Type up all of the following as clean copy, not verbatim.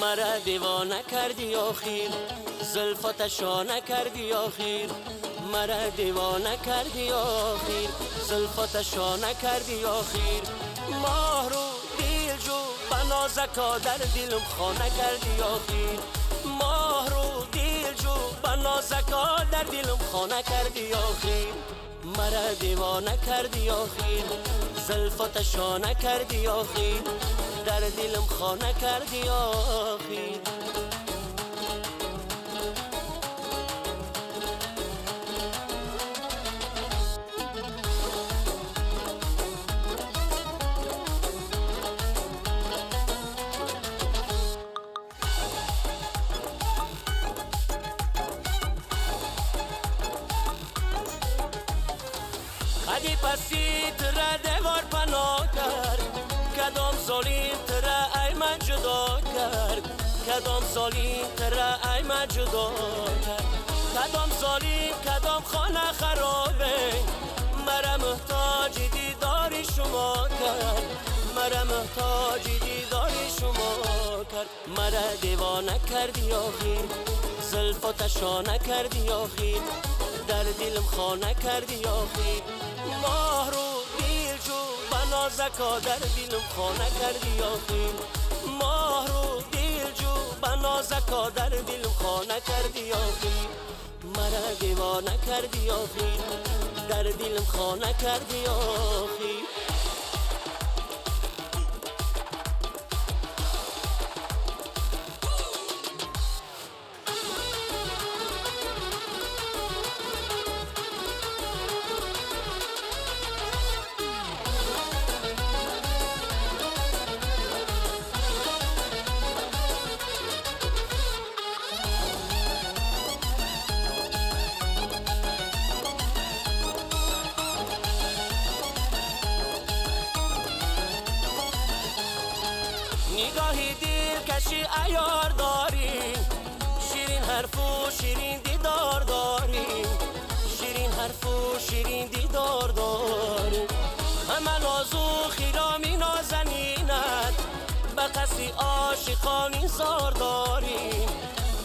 مرا دیوانه کردی آخیر، زلفات شانه کردی آخیر. مرا دیوانه کردی آخیر، زلفات شانه کردی آخیر. ماه رو دیل جو بنازکا در دلم خانه کردی آخیر. ماه رو دیل جو بنازکا در دلم خانه کردی آخیر. مرا دیوانه کردی آخیر، زلفات شانه کردی آخیر. در دلم خانه کردی آخیر. خدی پسیت را دیوار پناه کرد، کدام ظالم ترا ای من جدا کرد. کدام ظالم ترا ای من جدا کرد. کدام ظالم کدام خانه خرابه، مرا محتاج دیدار شما کرد. مرا محتاج دیدار شما کرد. مرا دیوانه کردی آخیر، زلفات شانه کردی آخیر. در دلم خانه کردی آخیر. ماه رو دیل جو بنازکا در دلم خانه کردی آخیر. ماه رو دیل جو بنازکا در دلم خانه کردی آخیر. مرا دیوانه کردی آخیر، در دلم خانه کردی آخیر. نگاهی دل کشی عیار داری، شیرین حرف و شیرین دیدار داری. شیرین حرف و شیرین دیدار داری. همه ناز و خیرامی نازنینت، به قصی عاشقانی زار داری.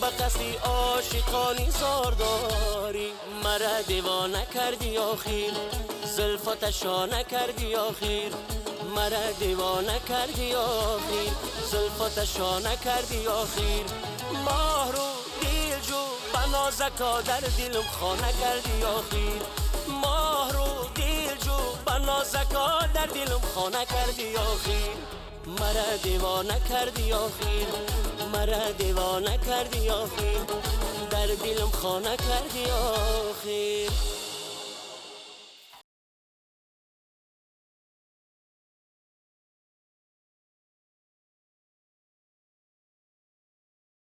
به قصی عاشقانی زار داری. مرا دیوانه کردی آخیر، زلفات شانه کردی آخیر. مرا دیوانه کردی آخیر، زلفات شانه کردی آخیر. ماه رو دیل جو بنازکا در دلم خانه کردی آخیر. ماه رو دیل جو بنازکا در دلم خانه کردی آخیر. مرا دیوانه کردی آخیر، مرا دیوانه کردی آخیر. در دلم خانه کردی آخیر.